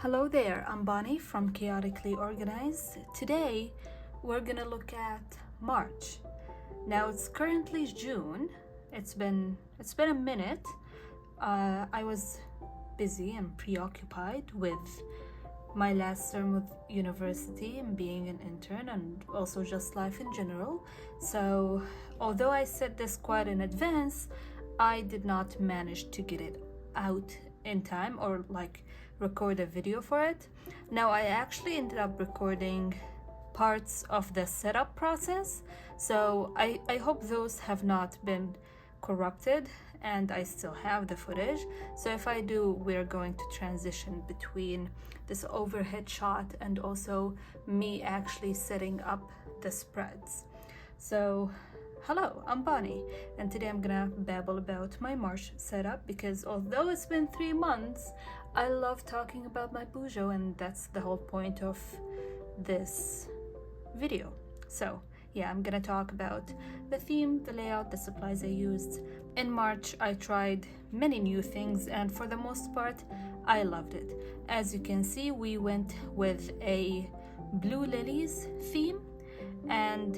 Hello there, I'm Bonnie from Chaotically Organized. Today we're gonna look at March. Now it's currently June. It's been a minute. I was busy and preoccupied with my last term with university and being an intern and also just life in general. So although I said this quite in advance, I did not manage to get it out in time or record a video for it. Now I actually ended up recording parts of the setup process, so I hope those have not been corrupted and I still have the footage. So if I do, we're going to transition between this overhead shot and also me actually setting up the spreads. So hello, I'm Bonnie, and today I'm gonna babble about my March setup because although it's been 3 months, I love talking about my Bujo, and that's the whole point of this video. So yeah, I'm gonna talk about the theme, the layout, the supplies I used. In March, I tried many new things, and for the most part, I loved it. As you can see, we went with a Blue Lilies theme, and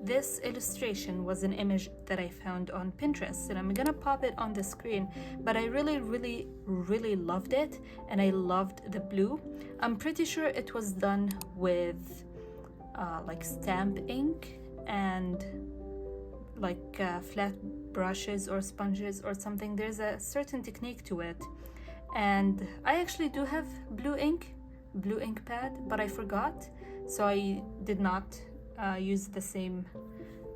this illustration was an image that I found on Pinterest, and I'm gonna pop it on the screen, but I really loved it, and I loved the blue. I'm pretty sure it was done with stamp ink and flat brushes or sponges or something. There's a certain technique to it, and I actually do have blue ink pad, but I forgot, so I did not use the same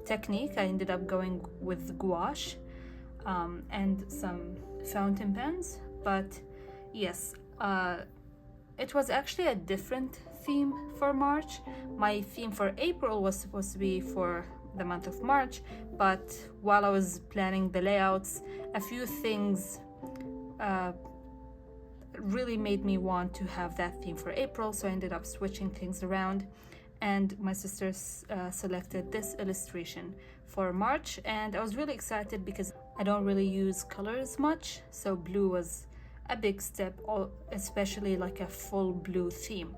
technique. I ended up going with gouache and some fountain pens. But yes, it was actually a different theme for March. My theme for April was supposed to be for the month of March, but while I was planning the layouts, a few things really made me want to have that theme for April, so I ended up switching things around, and my sister selected this illustration for March, and I was really excited because I don't really use colors much, so blue was a big step, especially like a full blue theme.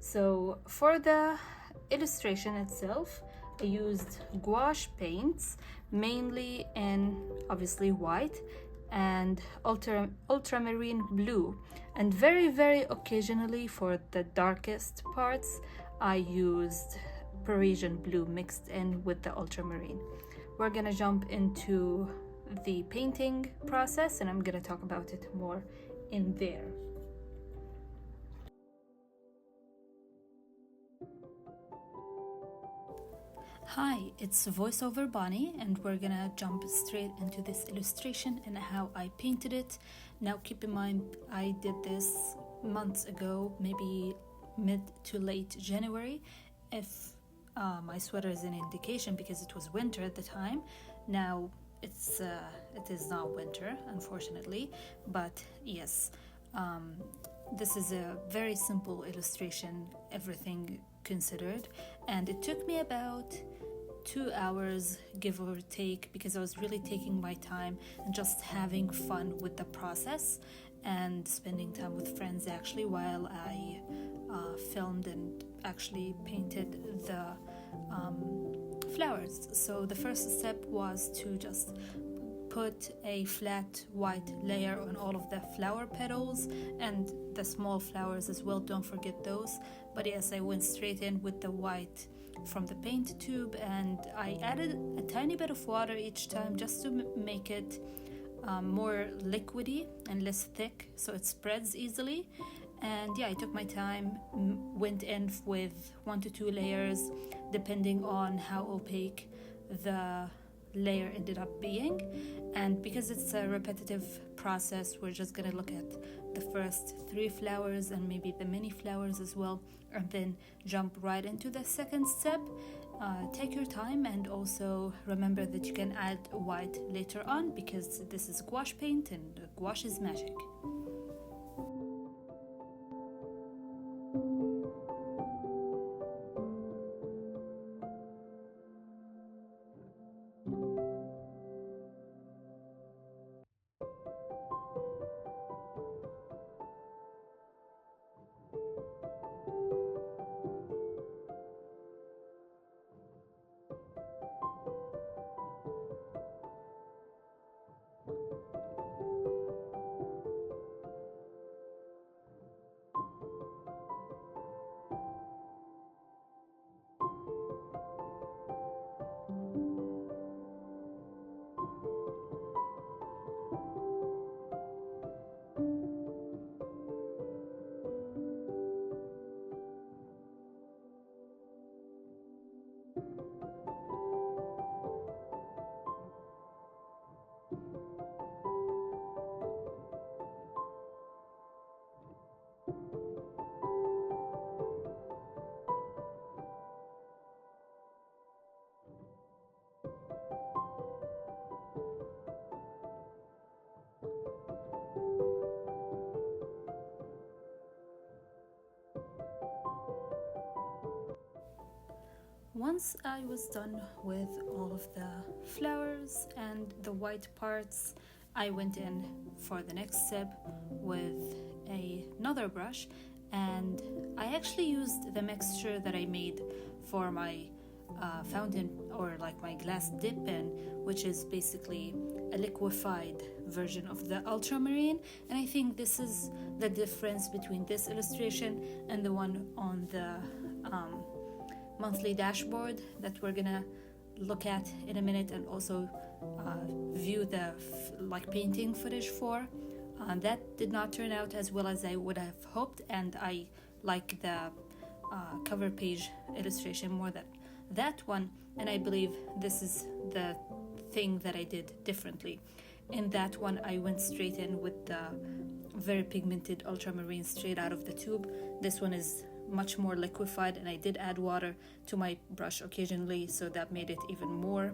So for the illustration itself, I used gouache paints, mainly in obviously white and ultramarine blue, and very occasionally for the darkest parts I used Parisian blue mixed in with the ultramarine. We're gonna jump into the painting process, and I'm gonna talk about it more in there. Hi, it's voiceover Bonnie, and we're gonna jump straight into this illustration and how I painted it. Now keep in mind, I did this months ago, maybe mid to late January, if my sweater is an indication, because it was winter at the time. Now it is not winter, unfortunately, but yes, this is a very simple illustration, everything considered, and it took me about 2 hours, give or take, because I was really taking my time and just having fun with the process and spending time with friends actually while I filmed and actually painted the flowers. So the first step was to just put a flat white layer on all of the flower petals and the small flowers as well, don't forget those. But yes, I went straight in with the white from the paint tube, and I added a tiny bit of water each time just to make it more liquidy and less thick so it spreads easily. And yeah, I took my time, went in with 1 to 2 layers depending on how opaque the layer ended up being. And because it's a repetitive process, we're just gonna look at the first 3 flowers and maybe the mini flowers as well, and then jump right into the second step. Take your time, and also remember that you can add white later on because this is gouache paint and gouache is magic. once I was done with all of the flowers and the white parts, I went in for the next step with another brush, and I actually used the mixture that I made for my fountain, or like my glass dip pen, which is basically a liquefied version of the ultramarine. And I think this is the difference between this illustration and the one on the monthly dashboard that we're gonna look at in a minute, and also view the painting footage for. That did not turn out as well as I would have hoped, and I like the cover page illustration more than that one, and I believe this is the thing that I did differently. In that one, I went straight in with the very pigmented ultramarine straight out of the tube. This one is much more liquefied, and I did add water to my brush occasionally, so that made it even more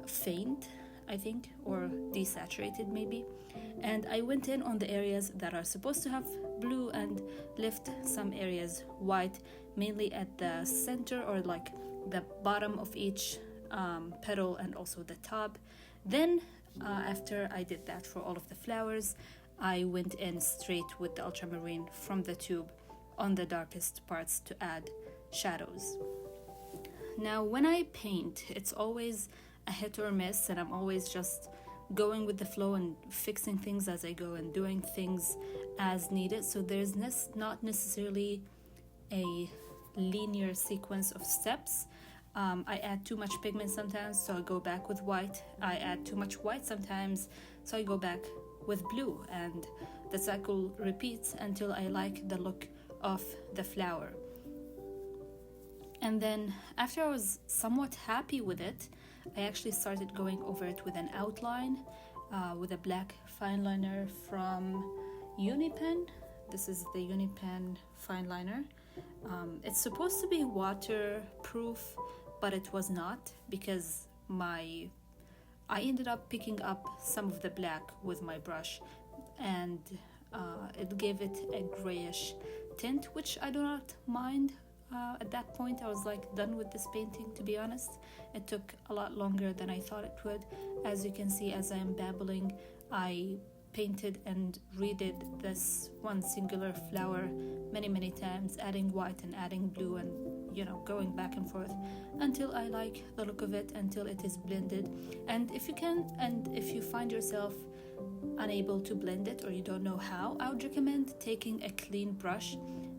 faint, I think, or desaturated maybe. And I went in on the areas that are supposed to have blue and left some areas white, mainly at the center, or like the bottom of each petal, and also the top. Then after I did that for all of the flowers, I went in straight with the ultramarine from the tube on the darkest parts to add shadows. Now when I paint, it's always a hit or miss, and I'm always just going with the flow and fixing things as I go and doing things as needed. So there's not necessarily a linear sequence of steps. I add too much pigment sometimes, so I go back with white. I add too much white sometimes, so I go back with blue, and the cycle repeats until I like the look of the flower. And then after I was somewhat happy with it, I actually started going over it with an outline with a black fine liner from Unipen. This is the Unipen fine liner. It's supposed to be waterproof, but it was not, because I ended up picking up some of the black with my brush, and it gave it a grayish tint, which I do not mind. At that point, I was done with this painting, to be honest. It took a lot longer than I thought it would. As you can see, as I am babbling, I painted and redid this one singular flower many times, adding white and adding blue, and going back and forth until I like the look of it, until it is blended. And if you find yourself unable to blend it, or you don't know how, I would recommend taking a clean brush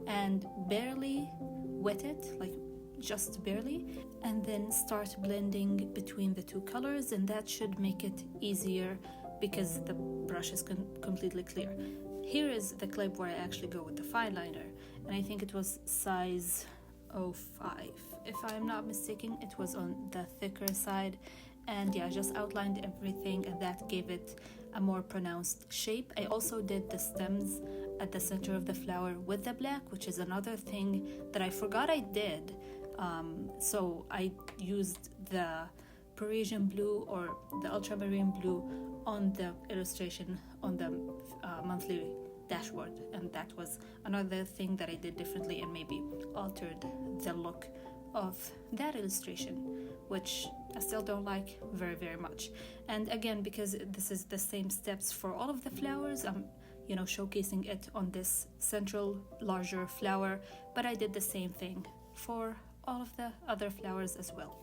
and barely wet it, just barely, and then start blending between the two colors, and that should make it easier because the brush is completely clear. Here is the clip where I actually go with the fine liner, and I think it was size A5. If I'm not mistaken, it was on the thicker side, and yeah, I just outlined everything, and that gave it a more pronounced shape. I also did the stems at the center of the flower with the black, which is another thing that I forgot I did. So I used the Parisian blue, or the ultramarine blue, on the illustration on the monthly dashboard, and that was another thing that I did differently and maybe altered the look of that illustration, which I still don't like very much. And again, because this is the same steps for all of the flowers, I'm showcasing it on this central larger flower, but I did the same thing for all of the other flowers as well.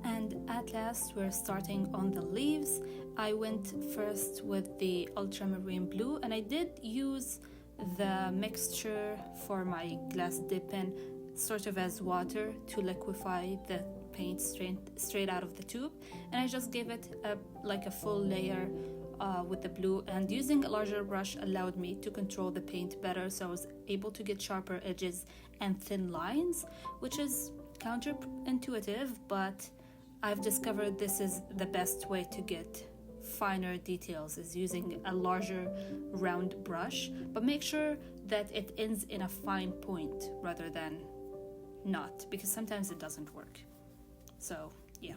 And at last, we're starting on the leaves. I went first with the ultramarine blue, and I did use the mixture for my glass dip pen sort of as water to liquefy the paint straight out of the tube, and I just gave it like a full layer with the blue, and using a larger brush allowed me to control the paint better, so I was able to get sharper edges and thin lines, which is counterintuitive, but I've discovered this is the best way to get finer details, is using a larger round brush, but make sure that it ends in a fine point rather than not, because sometimes it doesn't work. So yeah,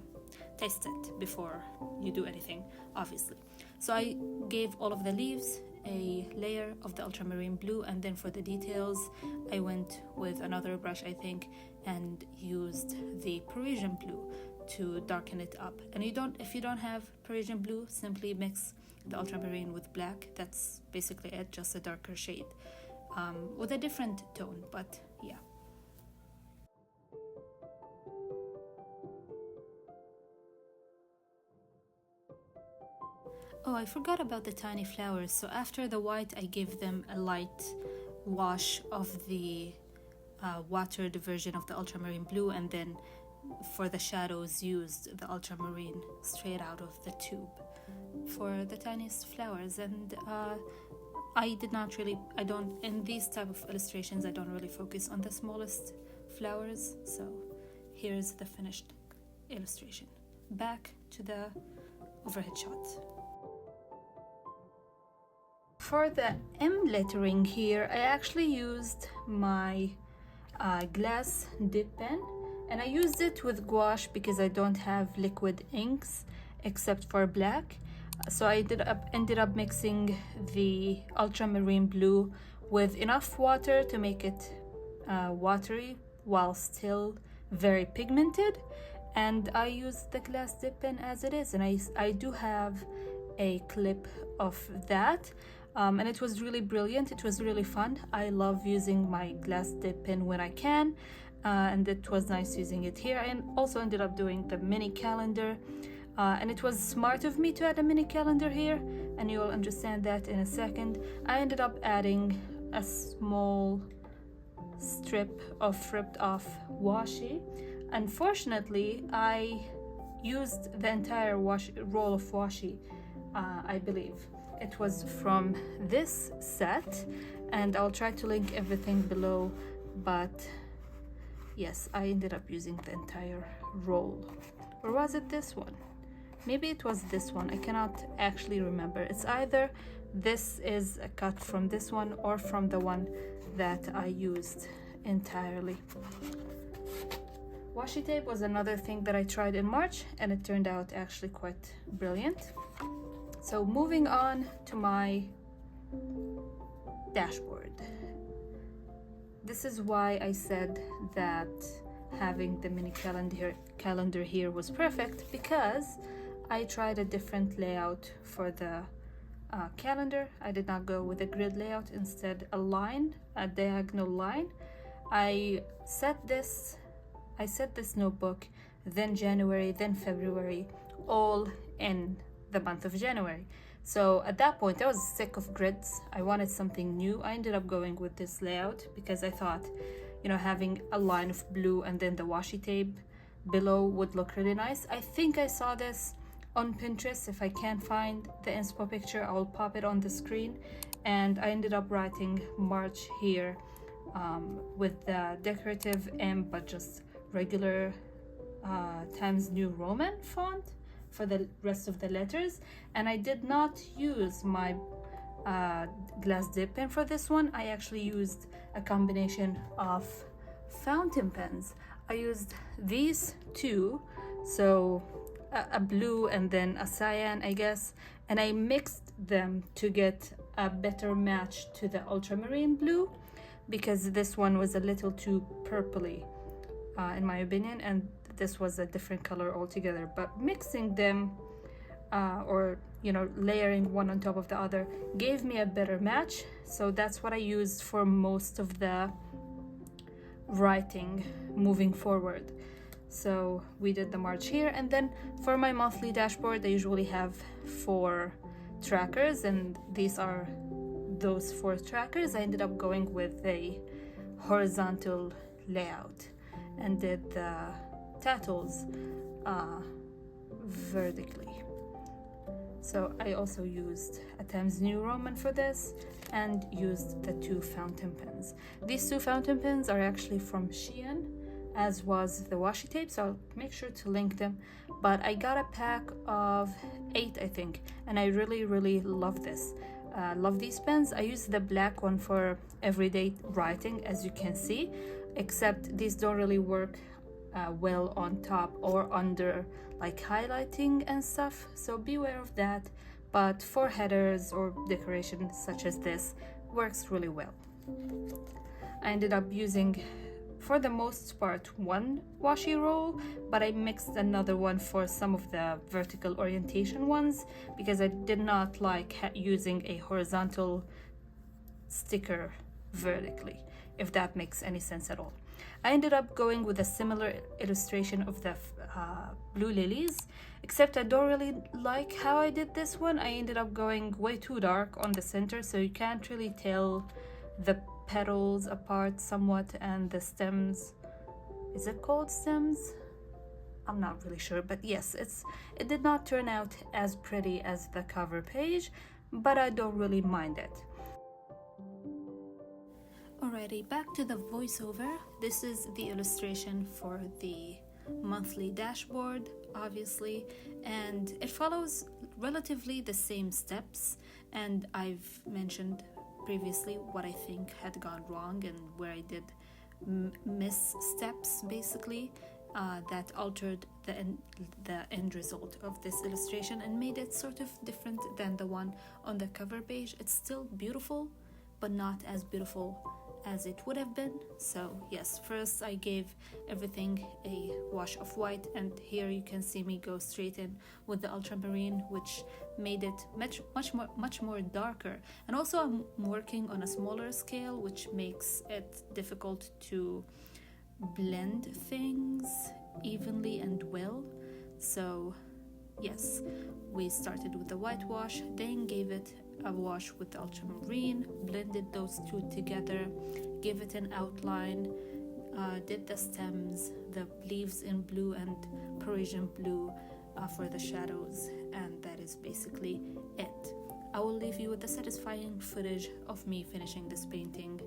taste it before you do anything, obviously. So I gave all of the leaves a layer of the ultramarine blue, and then for the details I went with another brush, I think, and used the Parisian blue to darken it up. And if you don't have Parisian blue, simply mix the ultramarine with black. That's basically it, just a darker shade with a different tone, but yeah. Oh, I forgot about the tiny flowers. So after the white, I gave them a light wash of the watered version of the ultramarine blue, and then for the shadows used the ultramarine straight out of the tube for the tiniest flowers. And in these type of illustrations, I don't really focus on the smallest flowers. So here's the finished illustration. Back to the overhead shot. For the M lettering here, I actually used my glass dip pen, and I used it with gouache because I don't have liquid inks except for black. So I ended up mixing the ultramarine blue with enough water to make it watery while still very pigmented, and I used the glass dip pen as it is, and I do have a clip of that. And it was really brilliant. It was really fun. I love using my glass dip pen when I can, and it was nice using it here. I also ended up doing the mini calendar, and it was smart of me to add a mini calendar here, and you'll understand that in a second. I ended up adding a small strip of ripped off washi. Unfortunately, I used the entire roll of washi, I believe. It was from this set, and I'll try to link everything below, but yes, I ended up using the entire roll. Or was it this one? Maybe it was this one. I cannot actually remember. It's either this is a cut from this one or from the one that I used entirely. Washi tape was another thing that I tried in March, and it turned out actually quite brilliant. So moving on to my dashboard. This is why I said that having the mini calendar here was perfect, because I tried a different layout for the calendar. I did not go with a grid layout, instead a diagonal line. I set this notebook, then January, then February, all in the month of January. So at that point I was sick of grids. I wanted something new. I ended up going with this layout because I thought, having a line of blue and then the washi tape below would look really nice. I think I saw this on Pinterest. If I can't find the inspo picture, I will pop it on the screen. And I ended up writing March here with the decorative M, but just regular Times New Roman font for the rest of the letters. And I did not use my glass dip pen for this one. I actually used a combination of fountain pens. I used these two, so a blue and then a cyan, I guess, and I mixed them to get a better match to the ultramarine blue. because this one was a little too purpley in my opinion, and this was a different color altogether. But mixing them or layering one on top of the other gave me a better match, so that's what I used for most of the writing moving forward. So we did the March here, and then for my monthly dashboard I usually have 4 trackers, and these are those 4 trackers. I ended up going with a horizontal layout and did the titles vertically. So I also used a Times New Roman for this and used the 2 fountain pens. These 2 fountain pens are actually from Shein, as was the washi tape, so I'll make sure to link them. But I got a pack of 8, I think, and I really love this. Love these pens. I use the black one for everyday writing, as you can see, except these don't really work well on top or under, like highlighting and stuff, so beware of that. But for headers or decorations such as this, works really well. I ended up using, for the most part, 1 washi roll, but I mixed another one for some of the vertical orientation ones because I did not like using a horizontal sticker vertically, if that makes any sense at all. I ended up going with a similar illustration of the blue lilies, except I don't really like how I did this one. I ended up going way too dark on the center, so you can't really tell the petals apart somewhat, and the stems, is it called stems? I'm not really sure, but yes, it did not turn out as pretty as the cover page, but I don't really mind it. Alrighty, back to the voiceover. This is the illustration for the monthly dashboard, obviously, and it follows relatively the same steps, and I've mentioned previously what I think had gone wrong and where I did missteps, basically, that altered the end result of this illustration and made it sort of different than the one on the cover page. It's still beautiful, but not as beautiful as it would have been. So yes, first I gave everything a wash of white, and here you can see me go straight in with the ultramarine, which made it much more darker. And also I'm working on a smaller scale, which makes it difficult to blend things evenly and well. So yes, we started with the whitewash, then gave it a wash with the ultramarine, blended those 2 together, gave it an outline, did the stems, the leaves in blue and Parisian blue for the shadows, and that is basically it. I will leave you with the satisfying footage of me finishing this painting.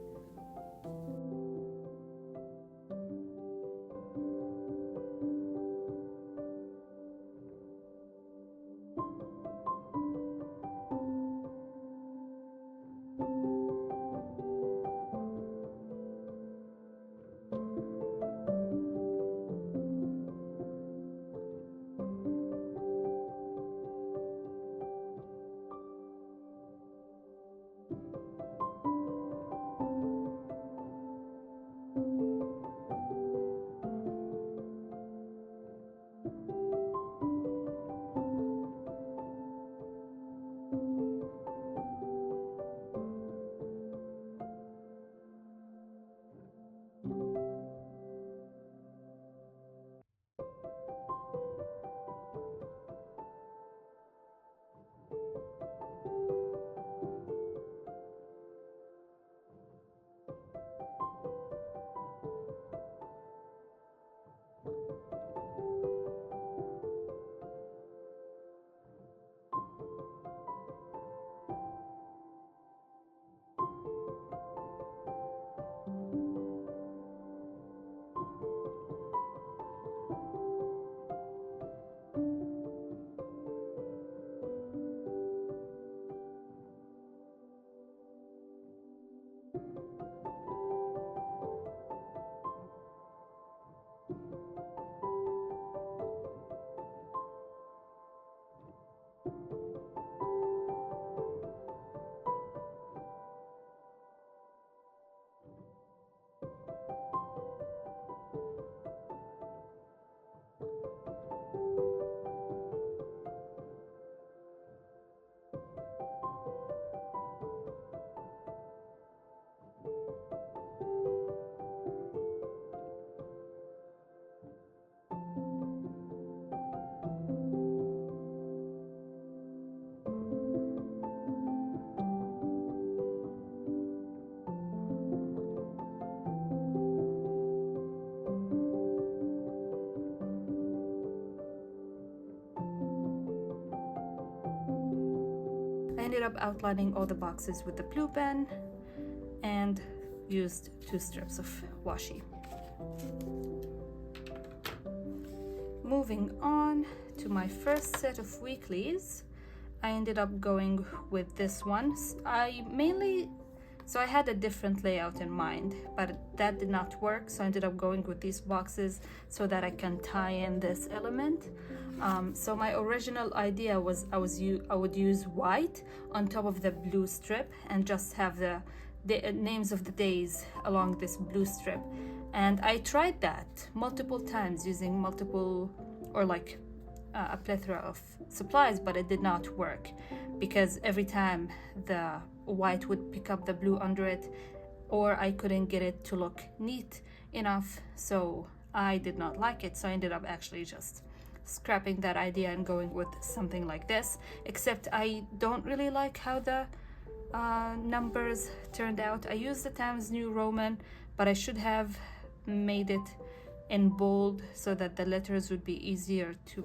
ended up outlining all the boxes with the blue pen and used 2 strips of washi. Moving on to my first set of weeklies, I ended up going with this one. So I had a different layout in mind, but that did not work, so I ended up going with these boxes so that I can tie in this element. So my original idea was I would use white on top of the blue strip and just have the names of the days along this blue strip. And I tried that multiple times using a plethora of supplies, but it did not work because every time the white would pick up the blue under it, or I couldn't get it to look neat enough, so I did not like it. So I ended up actually just scrapping that idea and going with something like this, except I don't really like how the numbers turned out. I used the Times New Roman, but I should have made it in bold so that the letters would be easier to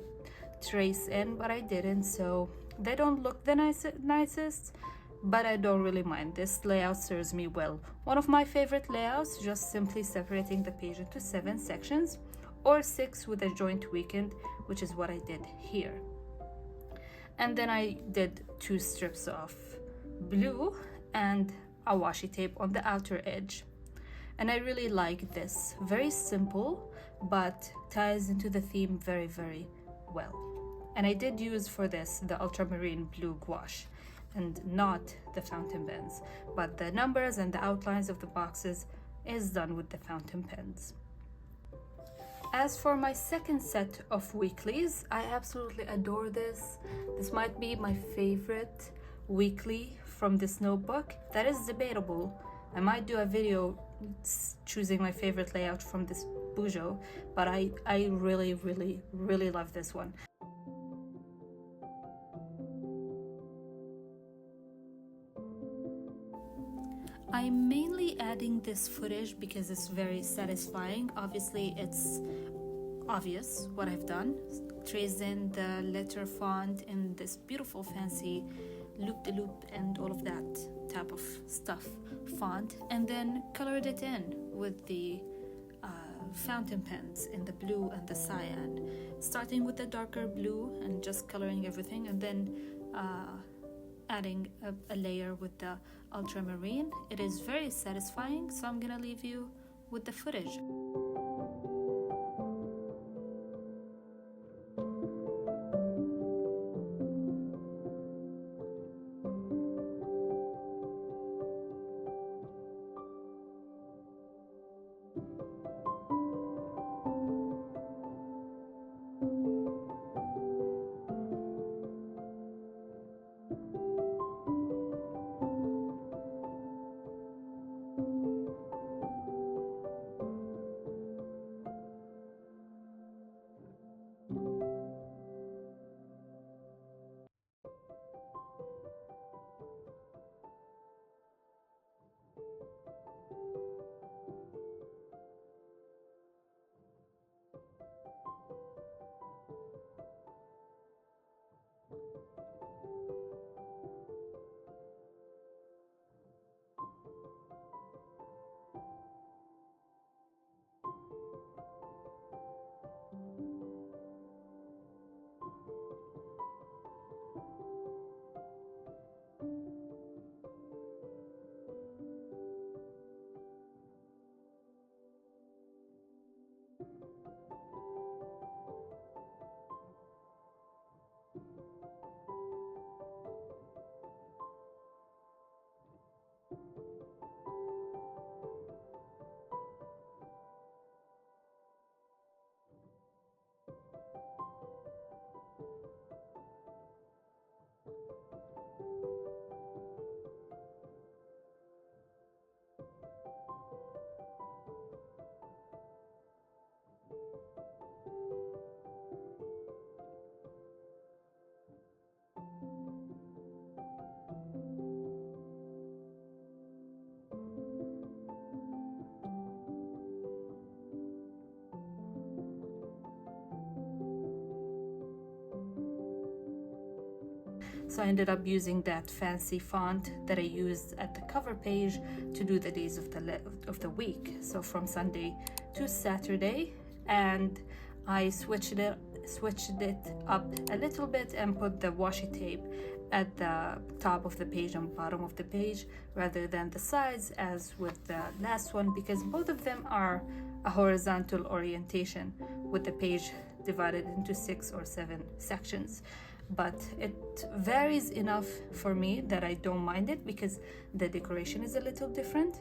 trace in, but I didn't, so they don't look the nicest, but I don't really mind. This layout serves me well. One of my favorite layouts, just simply separating the page into 7 sections or 6 with a joint weekend, which is what I did here. And then I did 2 strips of blue and a washi tape on the outer edge. And I really like this. Very simple, but ties into the theme very, very well. And I did use for this the ultramarine blue gouache and not the fountain pens, but the numbers and the outlines of the boxes is done with the fountain pens. As for my second set of weeklies, I absolutely adore this. This might be my favorite weekly from this notebook. That is debatable. I might do a video choosing my favorite layout from this Bujo, but I really, really, really love this one. I'm mainly adding this footage because it's very satisfying. Obviously, it's obvious what I've done. Traced in the letter font in this beautiful fancy loop-de-loop and all of that type of stuff font, and then colored it in with the fountain pens in the blue and the cyan, starting with the darker blue and just coloring everything, and then adding a layer with the ultramarine. It is very satisfying, so I'm gonna leave you with the footage. So I ended up using that fancy font that I used at the cover page to do the days of the week, so from Sunday to Saturday. And I switched it up a little bit and put the washi tape at the top of the page and bottom of the page rather than the sides as with the last one, because both of them are a horizontal orientation with the page divided into 6 or 7 sections. But it varies enough for me that I don't mind it because the decoration is a little different.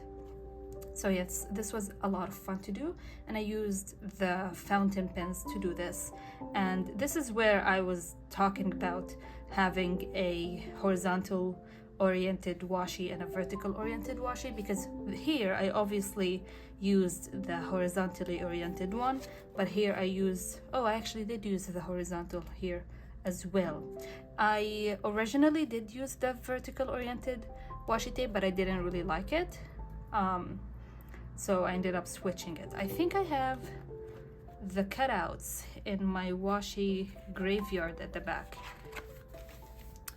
So yes, this was a lot of fun to do, and I used the fountain pens to do this. And this is where I was talking about having a horizontal oriented washi and a vertical oriented washi, because here I obviously used the horizontally oriented one, but here I actually did use the horizontal here as well. I originally did use the vertical oriented washi tape, but I didn't really like it, so I ended up switching it. I think I have the cutouts in my washi graveyard at the back.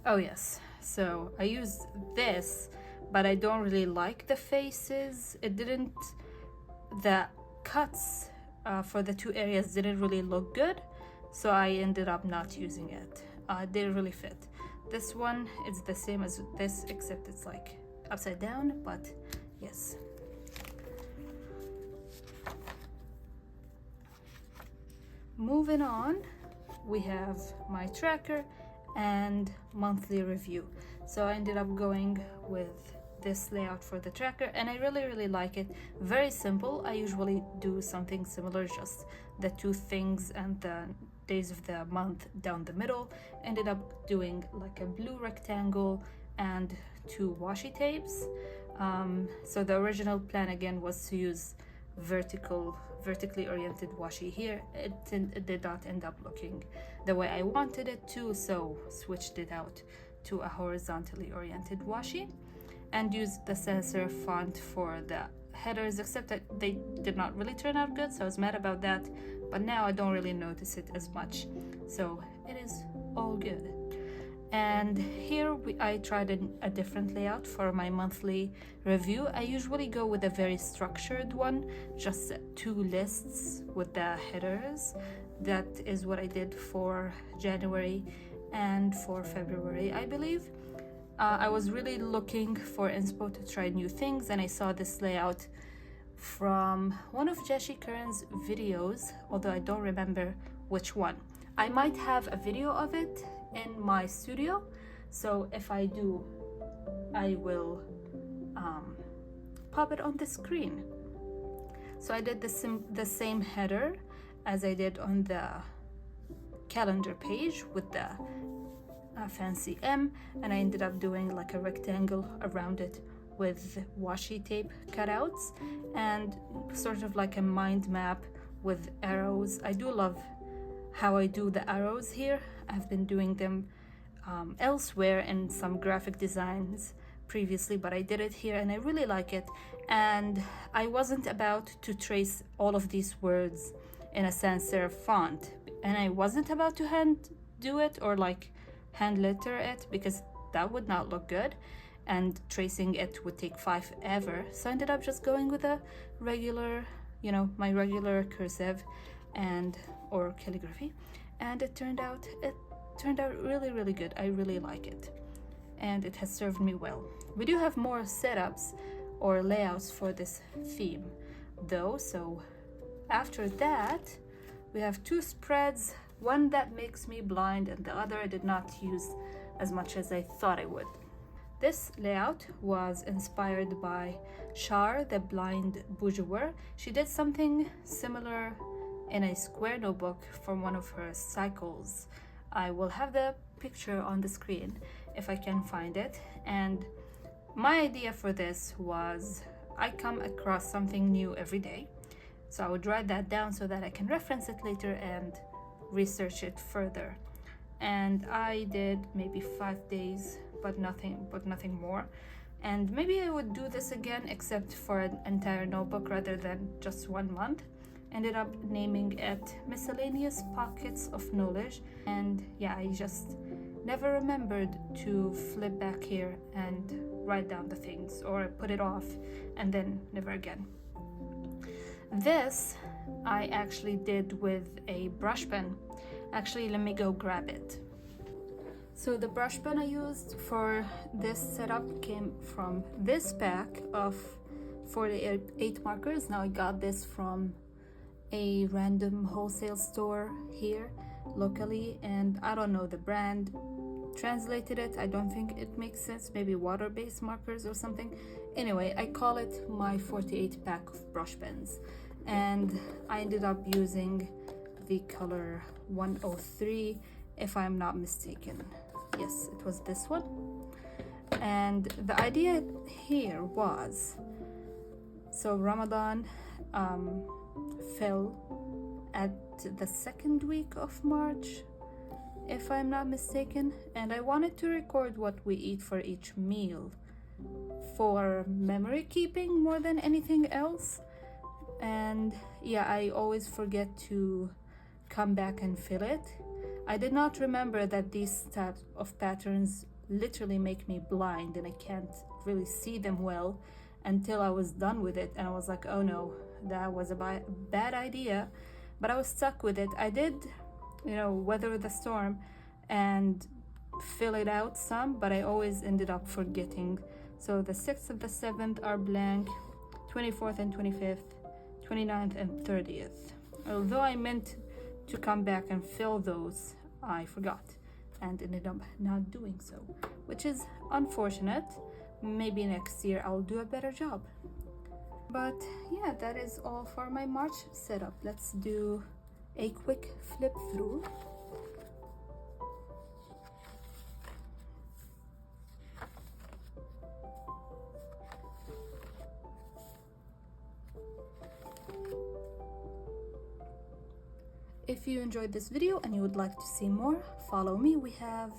Oh yes, so I used this, but I don't really like the faces. The cuts for the two areas didn't really look good, so I ended up not using it. It didn't really fit. This one is the same as this, except it's like upside down, but yes. Moving on, we have my tracker and monthly review. So I ended up going with this layout for the tracker, and I really like it. Very simple. I usually do something similar, just the two things and the days of the month down the middle. Ended up doing like a blue rectangle and 2 washi tapes. So the original plan again was to use vertically oriented washi here. It did not end up looking the way I wanted it to, so switched it out to a horizontally oriented washi and used the sans serif font for the headers, except that they did not really turn out good, so I was mad about that, but now I don't really notice it as much, so it is all good. And here I tried a different layout for my monthly review. I usually go with a very structured one, just 2 lists with the headers. That is what I did for January and for February, I believe. I was really looking for inspo to try new things, and I saw this layout from one of Jashi Curran's videos, although I don't remember which one. I might have a video of it in my studio, so if I do, I will pop it on the screen. So I did the same header as I did on the calendar page with the fancy M, and I ended up doing like a rectangle around it with washi tape cutouts and sort of like a mind map with arrows. I do love how I do the arrows here. I've been doing them elsewhere in some graphic designs previously, but I did it here and I really like it. And I wasn't about to trace all of these words in a sans serif font, and I wasn't about to hand do it or like hand letter it, because that would not look good and tracing it would take forever. So I ended up just going with a regular, my regular cursive and or calligraphy, and it turned out really good. I really like it, and it has served me well. We do have more setups or layouts for this theme though, so after that we have 2 spreads, one that makes me blind and the other I did not use as much as I thought I would. This layout was inspired by Shar, the blind bourgeois. She did something similar in a square notebook from one of her cycles. I will have the picture on the screen if I can find it. And my idea for this was, I come across something new every day, so I would write that down so that I can reference it later and research it further. And I did maybe 5 days, but nothing more. And maybe I would do this again, except for an entire notebook rather than just 1 month. Ended up naming it Miscellaneous Pockets of Knowledge. And yeah, I just never remembered to flip back here and write down the things, or put it off and then never again. This I actually did with a brush pen. Actually, let me go grab it. So the brush pen I used for this setup came from this pack of 48 markers. Now I got this from a random wholesale store here locally, and I don't know the brand. Translated it, I don't think it makes sense, maybe water-based markers or something. Anyway, I call it my 48 pack of brush pens, and I ended up using the color 103, if I'm not mistaken. Yes, it was this one. And the idea here was, so Ramadan fell at the second week of March, if I'm not mistaken, and I wanted to record what we eat for each meal for memory keeping more than anything else. And yeah, I always forget to come back and fill it. I did not remember that these types of patterns literally make me blind and I can't really see them well until I was done with it, and I was like, oh no, that was a bad idea. But I was stuck with it. I did, weather the storm and fill it out some, but I always ended up forgetting. So the 6th and the 7th are blank, 24th and 25th, 29th and 30th. Although I meant to come back and fill those, I forgot and ended up not doing so, which is unfortunate. Maybe next year I'll do a better job. But yeah, that is all for my March setup. Let's do a quick flip through. If you enjoyed this video and you would like to see more, follow me. We have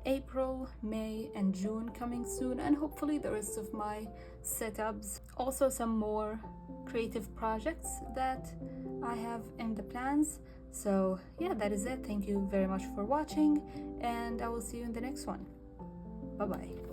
April, May, and June coming soon, and hopefully the rest of my setups. Also some more creative projects that I have in the plans. So yeah, that is it. Thank you very much for watching, and I will see you in the next one. Bye bye.